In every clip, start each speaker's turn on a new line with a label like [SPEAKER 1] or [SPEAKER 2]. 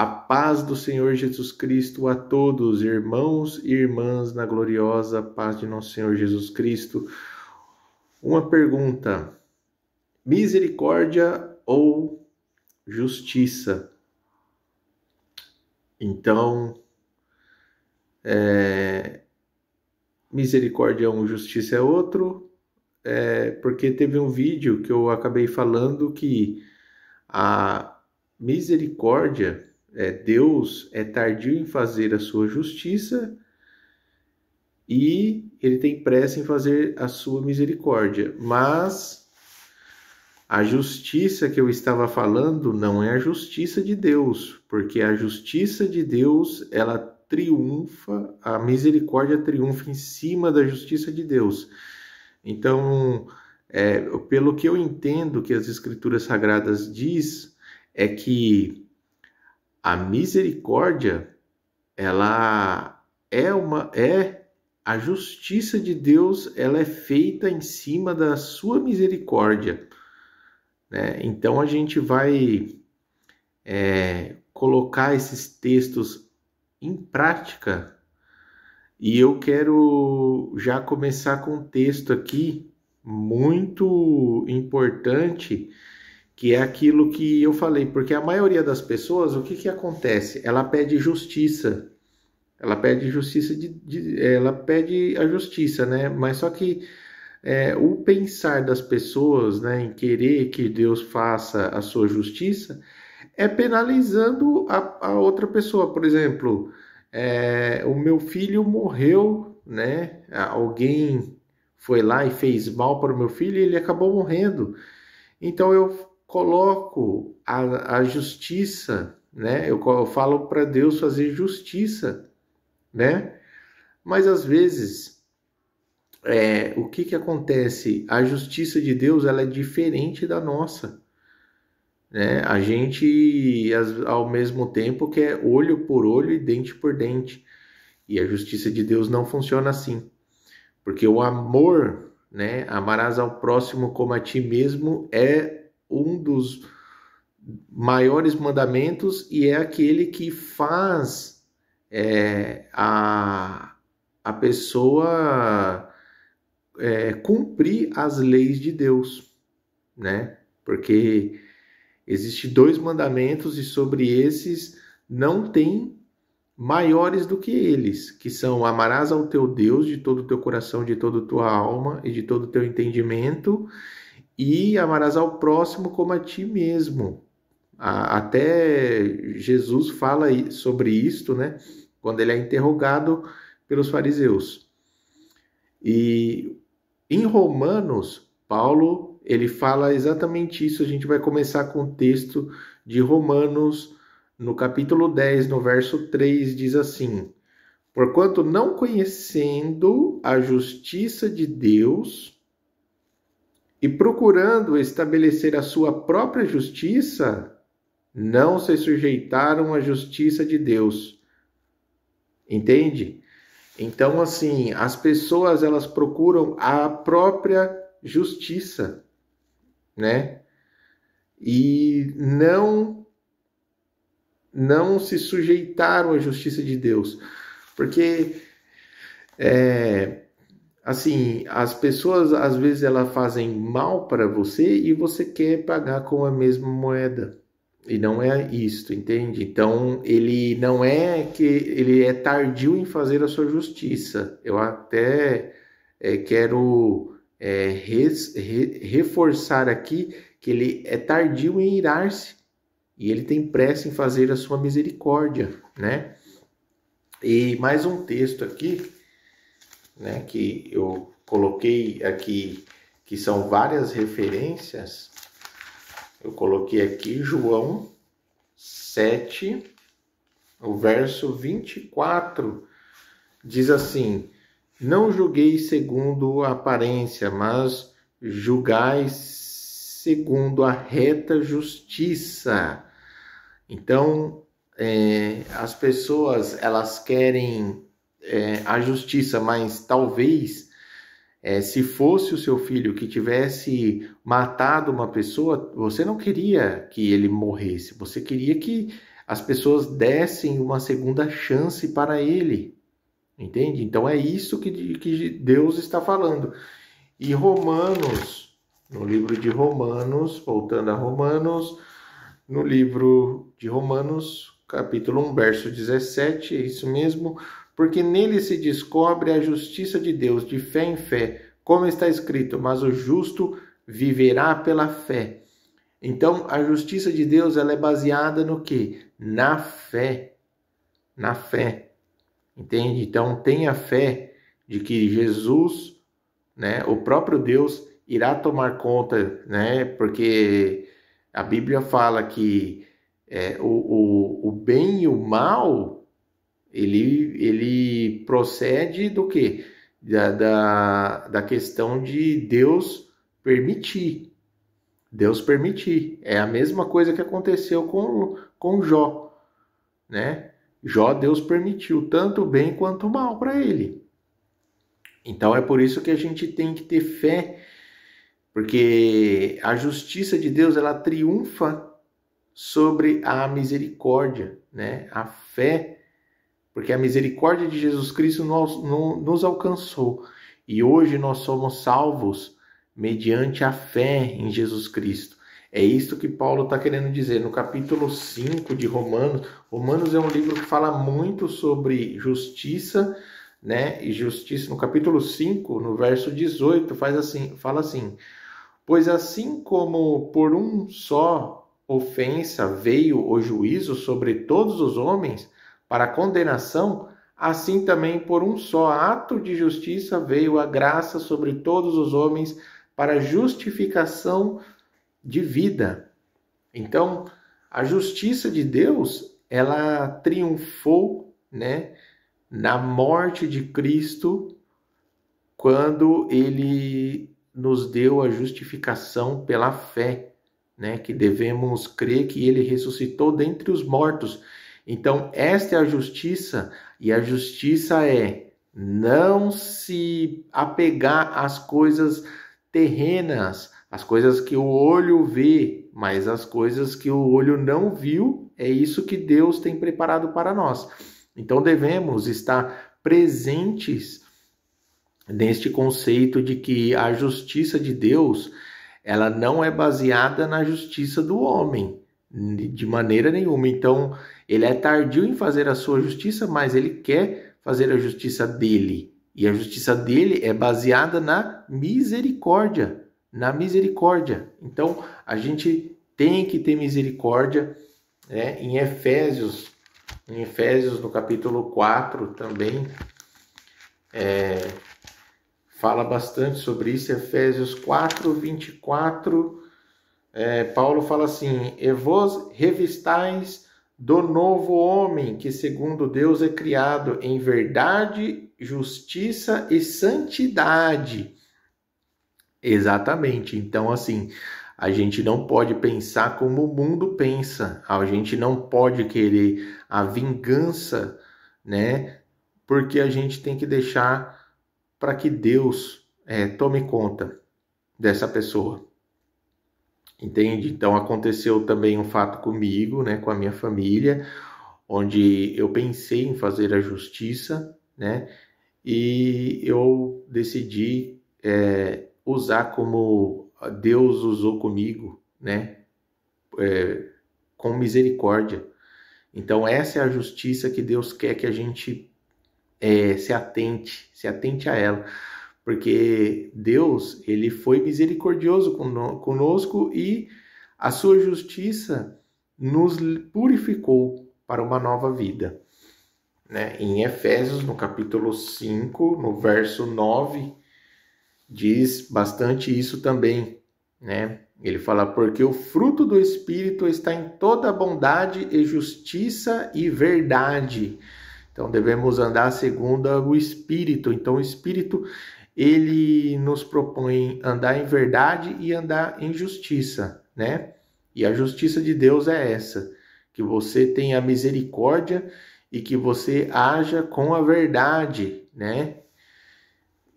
[SPEAKER 1] A paz do Senhor Jesus Cristo a todos, irmãos e irmãs, na gloriosa paz de nosso Senhor Jesus Cristo. Uma pergunta: misericórdia ou justiça? Então, misericórdia é um, justiça é outro, porque teve um vídeo que eu acabei falando que a misericórdia, Deus é tardio em fazer a sua justiça e ele tem pressa em fazer a sua misericórdia. Mas a justiça que eu estava falando não é a justiça de Deus, porque a justiça de Deus, ela triunfa, a misericórdia triunfa em cima da justiça de Deus. Então, pelo que eu entendo que as Escrituras Sagradas diz, é que a misericórdia, ela a justiça de Deus, ela é feita em cima da sua misericórdia, né? Então a gente vai colocar esses textos em prática e eu quero já começar com um texto aqui muito importante, que é aquilo que eu falei, porque a maioria das pessoas, o que acontece? Ela pede justiça, ela pede justiça ela pede a justiça, né? Mas só que o pensar das pessoas, né, em querer que Deus faça a sua justiça, é penalizando a outra pessoa. Por exemplo, o meu filho morreu, né? Alguém foi lá e fez mal para o meu filho e ele acabou morrendo. Então eu coloco a justiça, né? Eu falo para Deus fazer justiça, né? Mas às vezes, o que acontece? A justiça de Deus, ela é diferente da nossa, né? A gente, ao mesmo tempo, quer olho por olho e dente por dente. E a justiça de Deus não funciona assim. Porque o amor, né? Amarás ao próximo como a ti mesmo, é um dos maiores mandamentos e é aquele que faz a pessoa cumprir as leis de Deus, né? Porque existem 2 mandamentos e sobre esses não tem maiores do que eles, que são: amarás ao teu Deus de todo o teu coração, de toda a tua alma e de todo o teu entendimento, e amarás ao próximo como a ti mesmo. Até Jesus fala sobre isto, né? Quando ele é interrogado pelos fariseus. E em Romanos, Paulo, ele fala exatamente isso. A gente vai começar com o texto de Romanos, no capítulo 10, no verso 3, diz assim: porquanto não conhecendo a justiça de Deus e procurando estabelecer a sua própria justiça, não se sujeitaram à justiça de Deus. Entende? Então, assim, as pessoas, elas procuram a própria justiça, né? E não se sujeitaram à justiça de Deus. Porque, assim, as pessoas, às vezes, elas fazem mal para você e você quer pagar com a mesma moeda. E não é isto, entende? Então, ele não é que ele é tardio em fazer a sua justiça. Eu até quero reforçar aqui que ele é tardio em irar-se e ele tem pressa em fazer a sua misericórdia, né? E mais um texto aqui, né, que eu coloquei aqui, que são várias referências. Eu coloquei aqui João 7, o verso 24, diz assim: não julgueis segundo a aparência, mas julgai segundo a reta justiça. Então, as pessoas, elas querem a justiça, mas talvez se fosse o seu filho que tivesse matado uma pessoa, você não queria que ele morresse, você queria que as pessoas dessem uma segunda chance para ele. Entende? Então é isso que Deus está falando. E Romanos, no livro de Romanos, voltando a Romanos, no livro de Romanos, capítulo 1, verso 17, é isso mesmo, porque nele se descobre a justiça de Deus, de fé em fé, como está escrito, mas o justo viverá pela fé. Então, a justiça de Deus, ela é baseada no quê? Na fé. Na fé. Entende? Então, tenha fé de que Jesus, né, o próprio Deus, irá tomar conta, né? Porque a Bíblia fala que o bem e o mal, ele procede do quê? Da questão de Deus permitir. Deus permitir. É a mesma coisa que aconteceu com Jó, né? Jó, Deus permitiu tanto o bem quanto o mal para ele. Então é por isso que a gente tem que ter fé, porque a justiça de Deus, ela triunfa sobre a misericórdia, né? A fé, porque a misericórdia de Jesus Cristo nos alcançou. E hoje nós somos salvos mediante a fé em Jesus Cristo. É isso que Paulo está querendo dizer no capítulo 5 de Romanos. Romanos é um livro que fala muito sobre justiça, né? E justiça, no capítulo 5, no verso 18, fala assim: pois assim como por um só ofensa veio o juízo sobre todos os homens para condenação, assim também por um só ato de justiça veio a graça sobre todos os homens para justificação de vida. Então, a justiça de Deus, ela triunfou, né, na morte de Cristo, quando ele nos deu a justificação pela fé, né, que devemos crer que ele ressuscitou dentre os mortos. Então, esta é a justiça, e a justiça é não se apegar às coisas terrenas, as coisas que o olho vê, mas as coisas que o olho não viu, é isso que Deus tem preparado para nós. Então devemos estar presentes neste conceito de que a justiça de Deus, ela não é baseada na justiça do homem, de maneira nenhuma. Então, ele é tardio em fazer a sua justiça, mas ele quer fazer a justiça dele. E a justiça dele é baseada na misericórdia. Na misericórdia. Então, a gente tem que ter misericórdia, né? Em Efésios, no capítulo 4 também, fala bastante sobre isso. Efésios 4, 24, Paulo fala assim: e vos revistais do novo homem, que segundo Deus é criado em verdade, justiça e santidade. Exatamente. Então, assim, a gente não pode pensar como o mundo pensa. A gente não pode querer a vingança, né? Porque a gente tem que deixar para que Deus tome conta dessa pessoa. Entende? Então, aconteceu também um fato comigo, né? Com a minha família, onde eu pensei em fazer a justiça, né? E eu decidi usar como Deus usou comigo, né? Com misericórdia. Então, essa é a justiça que Deus quer que a gente se atente a ela. Porque Deus, ele foi misericordioso conosco e a sua justiça nos purificou para uma nova vida. Né? Em Efésios, no capítulo 5, no verso 9, diz bastante isso também, né? Ele fala: porque o fruto do Espírito está em toda bondade e justiça e verdade. Então, devemos andar segundo o Espírito. Então, o Espírito, ele nos propõe andar em verdade e andar em justiça, né? E a justiça de Deus é essa, que você tenha misericórdia e que você haja com a verdade, né?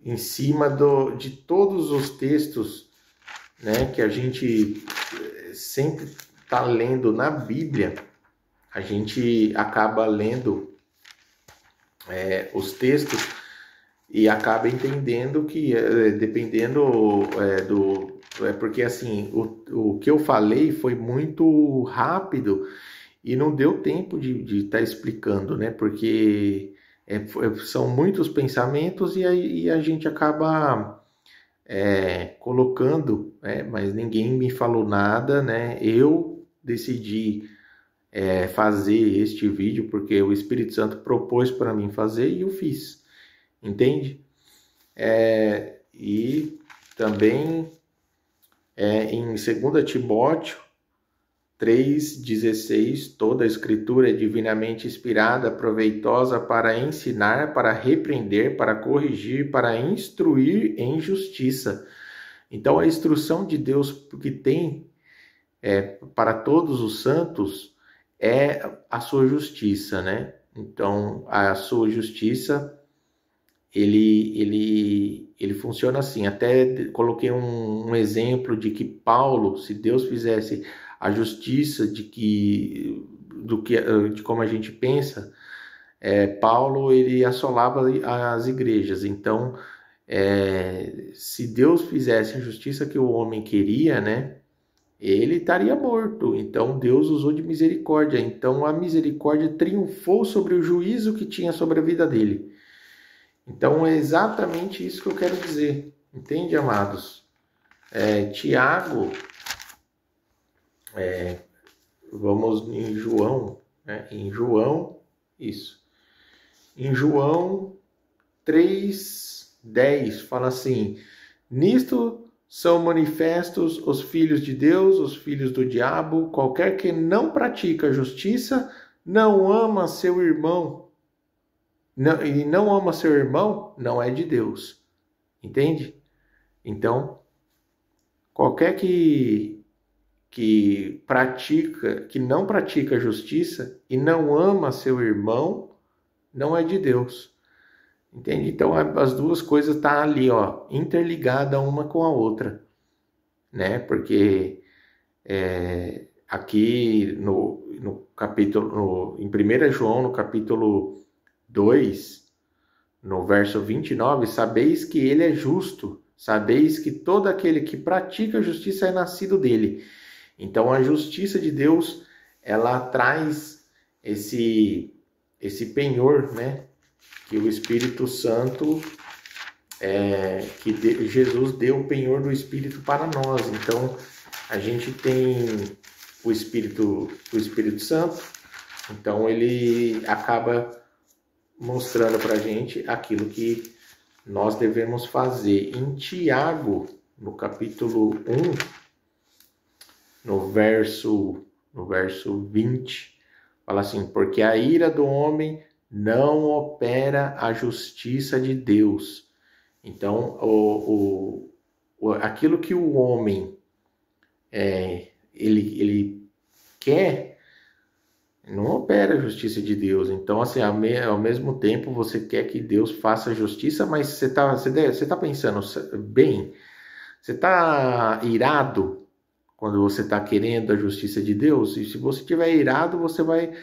[SPEAKER 1] Em cima de todos os textos, né, que a gente sempre está lendo na Bíblia, a gente acaba lendo os textos e acaba entendendo que, dependendo porque assim, o que eu falei foi muito rápido e não deu tempo de estar explicando, né? Porque são muitos pensamentos e aí a gente acaba colocando, mas ninguém me falou nada, né? Eu decidi fazer este vídeo porque o Espírito Santo propôs para mim fazer e eu fiz, entende? E também em 2 Timóteo 3,16, toda a escritura é divinamente inspirada, proveitosa para ensinar, para repreender, para corrigir, para instruir em justiça. Então, a instrução de Deus que tem para todos os santos é a sua justiça, né? Então, a sua justiça, ele funciona assim. Até coloquei um exemplo de que Paulo, se Deus fizesse a justiça de como a gente pensa, Paulo ele assolava as igrejas. Então, se Deus fizesse a justiça que o homem queria, né, ele estaria morto. Então, Deus usou de misericórdia. Então, a misericórdia triunfou sobre o juízo que tinha sobre a vida dele. Então, é exatamente isso que eu quero dizer. Entende, amados? Tiago, vamos em João, né? Em João 3:10 fala assim: nisto são manifestos os filhos de Deus, os filhos do diabo. Qualquer que não pratica justiça, não ama seu irmão, e não ama seu irmão, não é de Deus. Entende? Então, qualquer que não pratica justiça e não ama seu irmão, não é de Deus. Entende? Então, as duas coisas estão ali, ó, interligadas uma com a outra, né? Porque aqui no capítulo, em 1 João, no capítulo 2, no verso 29, sabeis que ele é justo, sabeis que todo aquele que pratica a justiça é nascido dele. Então, a justiça de Deus, ela traz esse penhor, né? Que o Espírito Santo, Jesus deu o penhor do Espírito para nós. Então, a gente tem o Espírito Santo, então ele acaba mostrando para a gente aquilo que nós devemos fazer. Em Tiago, no capítulo 1, no verso 20, fala assim: porque a ira do homem não opera a justiça de Deus. Então, aquilo que o homem ele quer, não opera a justiça de Deus. Então, assim, ao mesmo tempo, você quer que Deus faça a justiça, mas você tá pensando bem, você está irado quando você está querendo a justiça de Deus, e se você estiver irado, você vai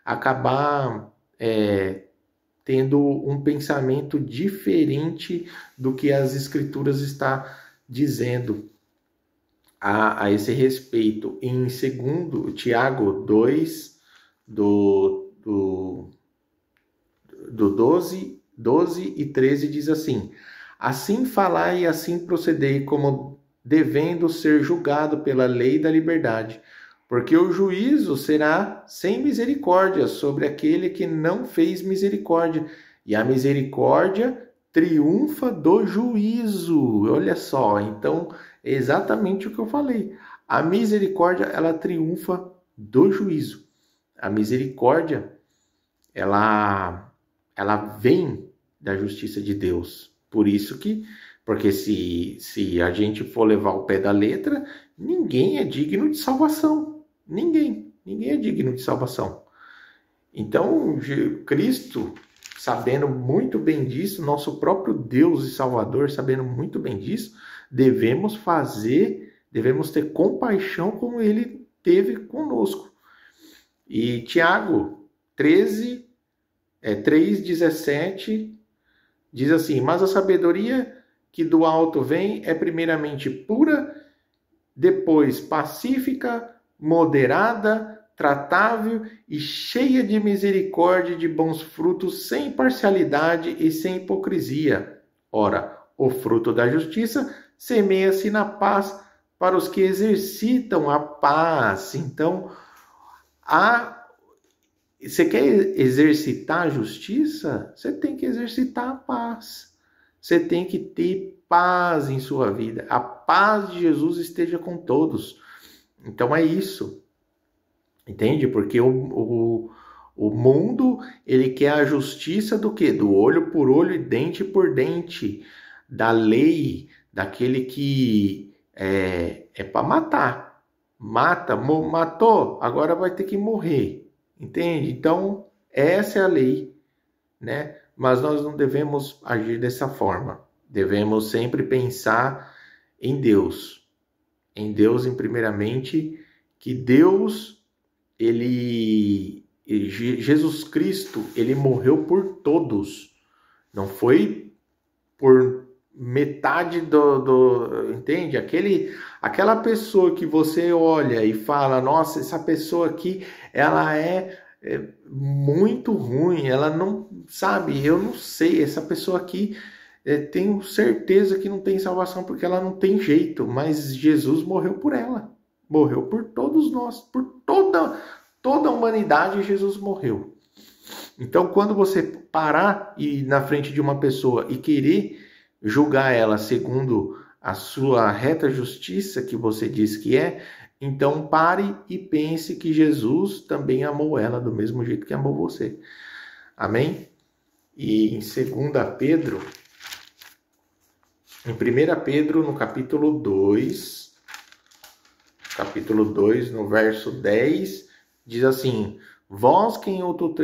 [SPEAKER 1] acabar tendo um pensamento diferente do que as Escrituras estão dizendo a esse respeito. Em Tiago 2, do 12 e 13, diz assim: assim falai e assim procedei, como devendo ser julgado pela lei da liberdade, porque o juízo será sem misericórdia sobre aquele que não fez misericórdia, e a misericórdia triunfa do juízo. Olha só, então é exatamente o que eu falei. A misericórdia, ela triunfa do juízo. A misericórdia, ela vem da justiça de Deus. Porque se a gente for levar o pé da letra, ninguém é digno de salvação. Ninguém é digno de salvação. Então, Cristo, sabendo muito bem disso, nosso próprio Deus e Salvador, sabendo muito bem disso, devemos ter compaixão como ele teve conosco. E Tiago 3:17 diz assim: mas a sabedoria que do alto vem é primeiramente pura, depois pacífica, moderada, tratável e cheia de misericórdia e de bons frutos, sem parcialidade e sem hipocrisia. Ora, o fruto da justiça semeia-se na paz para os que exercitam a paz. Então, você quer exercitar a justiça? Você tem que exercitar a paz. Você tem que ter paz em sua vida. A paz de Jesus esteja com todos. Então é isso. Entende? Porque o mundo, ele quer a justiça do quê? Do olho por olho e dente por dente. Da lei, daquele que é para matar. Matou, agora vai ter que morrer. Entende? Então, essa é a lei, né? Mas nós não devemos agir dessa forma. Devemos sempre pensar em Deus. Em Deus, primeiramente, que Deus, Jesus Cristo, ele morreu por todos. Não foi por metade entende? Aquela pessoa que você olha e fala, nossa, essa pessoa aqui, ela é muito ruim, ela não, sabe, eu não sei, essa pessoa aqui, tenho certeza que não tem salvação porque ela não tem jeito, mas Jesus morreu por ela, morreu por todos nós, por toda a humanidade, Jesus morreu. Então, quando você parar na frente de uma pessoa e querer julgar ela segundo a sua reta justiça que você diz que é, então pare e pense que Jesus também amou ela do mesmo jeito que amou você. Amém? E em 2 Pedro, em 1 Pedro, no capítulo 2, no verso 10, diz assim: vós que em outro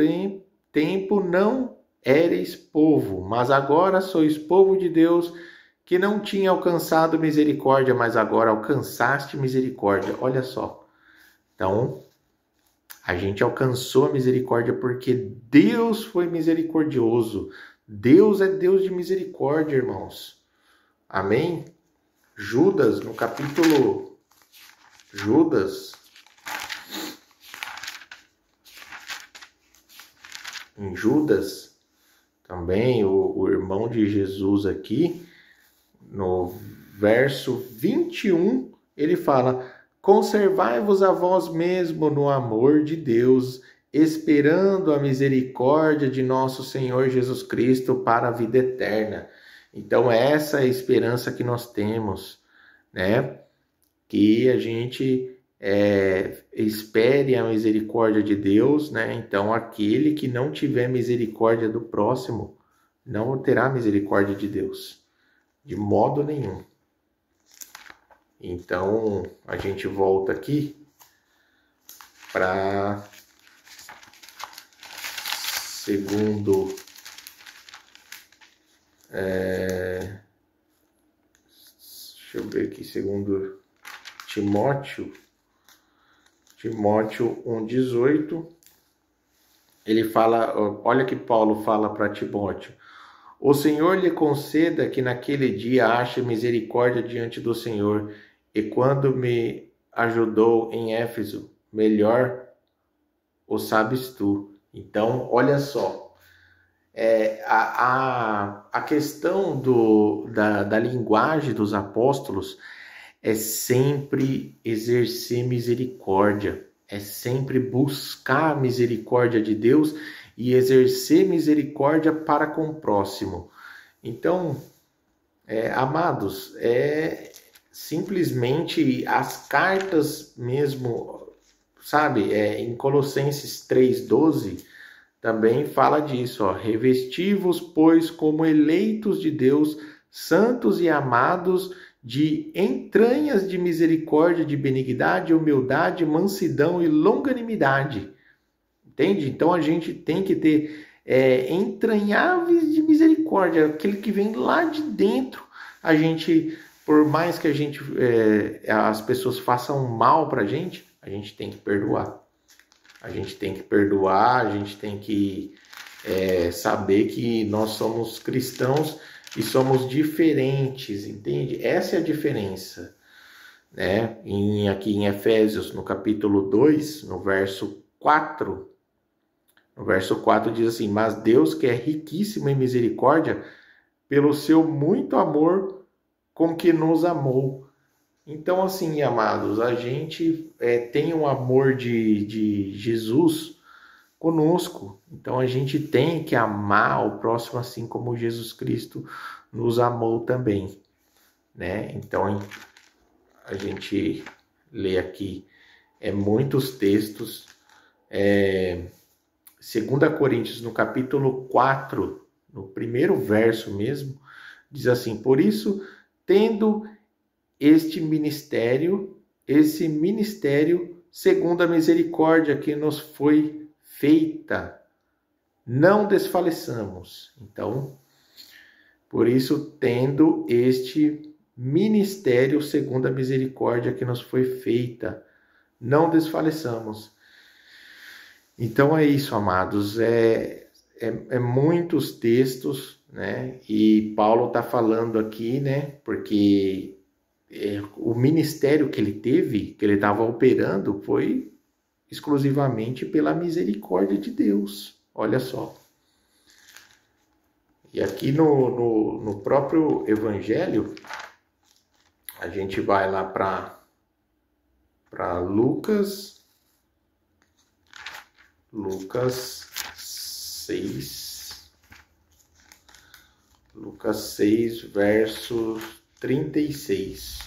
[SPEAKER 1] tempo não éreis povo, mas agora sois povo de Deus, que não tinha alcançado misericórdia, mas agora alcançaste misericórdia. Olha só. Então, a gente alcançou a misericórdia porque Deus foi misericordioso. Deus é Deus de misericórdia, irmãos. Amém? Judas, no capítulo... Em Judas, também o irmão de Jesus aqui, no verso 21, ele fala: conservai-vos a vós mesmo no amor de Deus, esperando a misericórdia de nosso Senhor Jesus Cristo para a vida eterna. Então, essa é a esperança que nós temos, né? Que a gente espere a misericórdia de Deus, né? Então, aquele que não tiver misericórdia do próximo, não terá misericórdia de Deus, de modo nenhum. Então, a gente volta aqui para segundo deixa eu ver aqui, segundo Timóteo 1,18, ele fala, olha que Paulo fala para Timóteo: o Senhor lhe conceda que naquele dia ache misericórdia diante do Senhor, e quando me ajudou em Éfeso, melhor o sabes tu. Então, olha só, a questão da linguagem dos apóstolos é sempre exercer misericórdia, é sempre buscar a misericórdia de Deus e exercer misericórdia para com o próximo. Então, amados, simplesmente as cartas mesmo, sabe, em Colossenses 3,12, também fala disso, ó: revesti-vos, pois, como eleitos de Deus, santos e amados, de entranhas de misericórdia, de benignidade, humildade, mansidão e longanimidade. Entende? Então a gente tem que ter entranháveis de misericórdia, aquele que vem lá de dentro. A gente, por mais que as pessoas façam mal pra gente, a gente tem que perdoar. A gente tem que perdoar, a gente tem que saber que nós somos cristãos e somos diferentes, entende? Essa é a diferença, né? Aqui em Efésios, no capítulo 2, no verso 4, diz assim: mas Deus, que é riquíssimo em misericórdia, pelo seu muito amor com que nos amou. Então, assim, amados, a gente tem o amor de Jesus conosco. Então, a gente tem que amar o próximo assim como Jesus Cristo nos amou também, né? Então, a gente lê aqui muitos textos. 2 Coríntios, no capítulo 4, no primeiro verso mesmo, diz assim: por isso, tendo esse ministério segundo a misericórdia que nos foi feita, não desfaleçamos. Então, por isso, tendo este ministério segundo a misericórdia que nos foi feita, não desfaleçamos. Então é isso, amados, muitos textos, né? E Paulo está falando aqui, né? Porque o ministério que ele teve, que ele estava operando, foi exclusivamente pela misericórdia de Deus. Olha só. E aqui no próprio Evangelho, a gente vai lá para Lucas 6. Lucas 6, verso 36.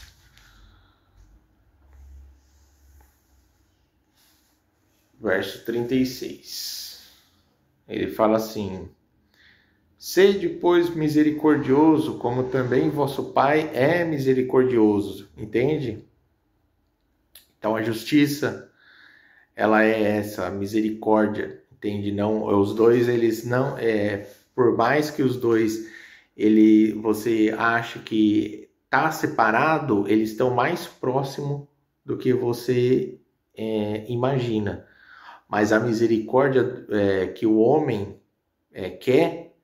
[SPEAKER 1] Verso 36. Ele fala assim: sede, pois, misericordioso, como também vosso Pai é misericordioso. Entende? Então a justiça, ela é essa misericórdia, entende? Não, os dois, eles não, por mais que os dois, você acha que tá separado, eles estão mais próximo do que você imagina. Mas a misericórdia que o homem quer,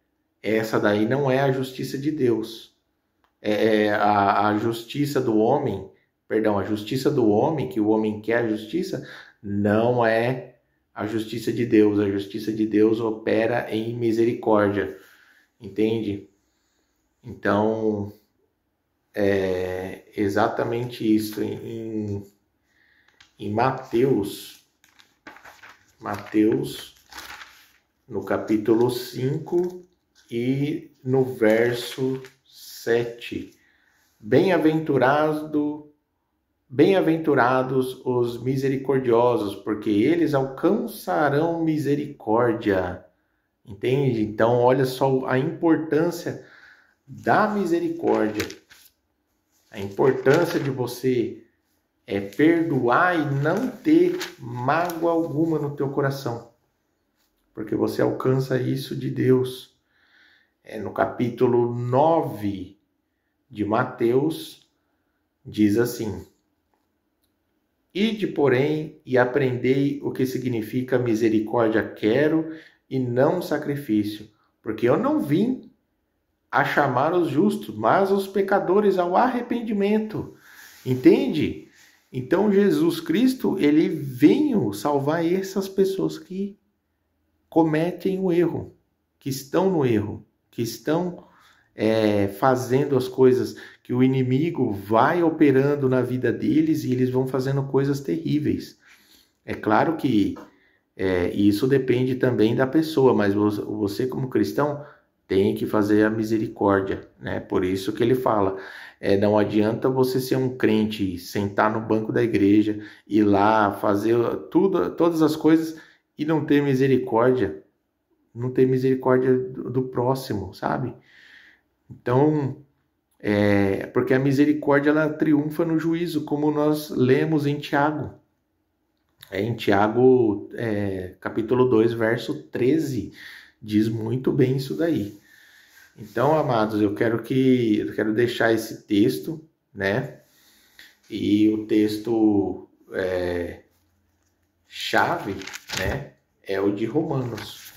[SPEAKER 1] essa daí não é a justiça de Deus. A justiça do homem, perdão, a justiça do homem, que o homem quer a justiça, não é a justiça de Deus. A justiça de Deus opera em misericórdia, entende? Então, é exatamente isso. Em Mateus, no capítulo 5 e no verso 7. Bem-aventurados os misericordiosos, porque eles alcançarão misericórdia. Entende? Então, olha só a importância da misericórdia. A importância de você perdoar e não ter mágoa alguma no teu coração. Porque você alcança isso de Deus. No capítulo 9 de Mateus, diz assim: ide, porém, e aprendei o que significa misericórdia quero e não sacrifício, porque eu não vim a chamar os justos, mas os pecadores ao arrependimento. Entende? Então Jesus Cristo, ele veio salvar essas pessoas que cometem o erro, que estão no erro, que estão fazendo as coisas, que o inimigo vai operando na vida deles e eles vão fazendo coisas terríveis. É claro que isso depende também da pessoa, mas você como cristão tem que fazer a misericórdia, né? Por isso que ele fala, não adianta você ser um crente, sentar no banco da igreja, ir lá, fazer todas as coisas e não ter misericórdia do próximo, sabe? Então, porque a misericórdia, ela triunfa no juízo, como nós lemos em Tiago. Em Tiago, capítulo 2, verso 13, diz muito bem isso daí. Então, amados, eu quero deixar esse texto, né? E o texto chave né? É o de Romanos,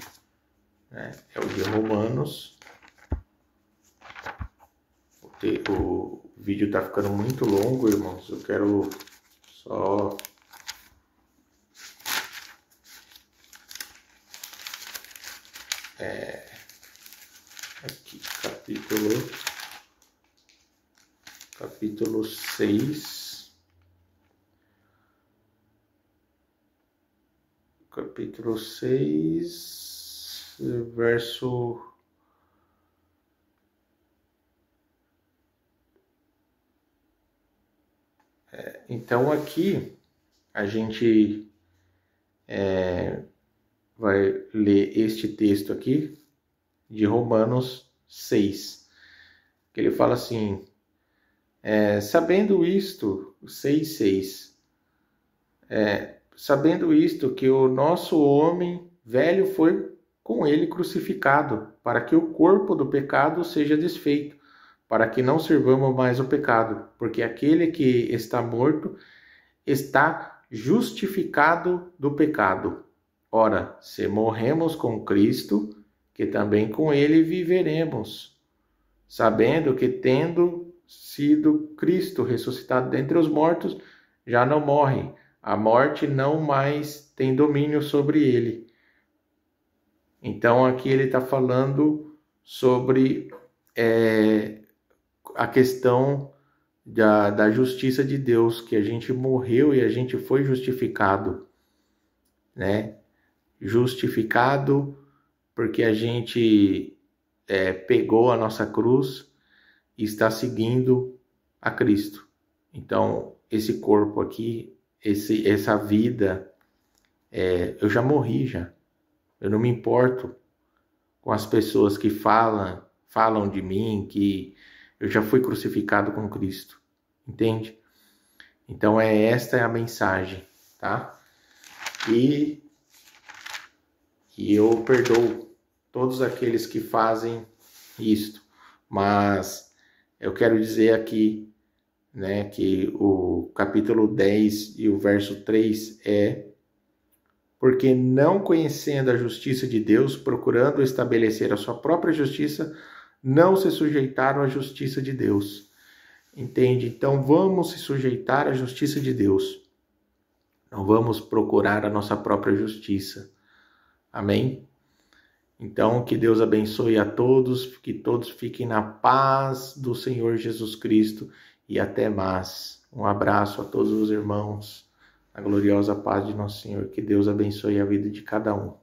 [SPEAKER 1] né? É o de Romanos. O vídeo tá ficando muito longo, irmãos. Eu quero só aqui, capítulo 6. Capítulo 6, verso... Então aqui a gente vai ler este texto aqui de Romanos 6, que ele fala assim, sabendo isto, 6:6, sabendo isto, que o nosso homem velho foi com ele crucificado, para que o corpo do pecado seja desfeito, para que não sirvamos mais o pecado, porque aquele que está morto está justificado do pecado. Ora, se morremos com Cristo, que também com ele viveremos, sabendo que, tendo sido Cristo ressuscitado dentre os mortos, já não morre, a morte não mais tem domínio sobre ele. Então aqui ele está falando sobre a questão da justiça de Deus, que a gente morreu e a gente foi justificado, né? Justificado porque a gente pegou a nossa cruz e está seguindo a Cristo. Então, esse corpo aqui, essa vida, eu já morri já. Eu não me importo com as pessoas que falam de mim, que eu já fui crucificado com Cristo. Entende? Então, esta é a mensagem, tá? E eu perdoo todos aqueles que fazem isto. Mas eu quero dizer aqui, né, que o capítulo 10 e o verso 3 porque não conhecendo a justiça de Deus, procurando estabelecer a sua própria justiça, não se sujeitaram à justiça de Deus. Entende? Então vamos se sujeitar à justiça de Deus. Não vamos procurar a nossa própria justiça. Amém? Então que Deus abençoe a todos, que todos fiquem na paz do Senhor Jesus Cristo e até mais. Um abraço a todos os irmãos, a gloriosa paz de nosso Senhor. Que Deus abençoe a vida de cada um.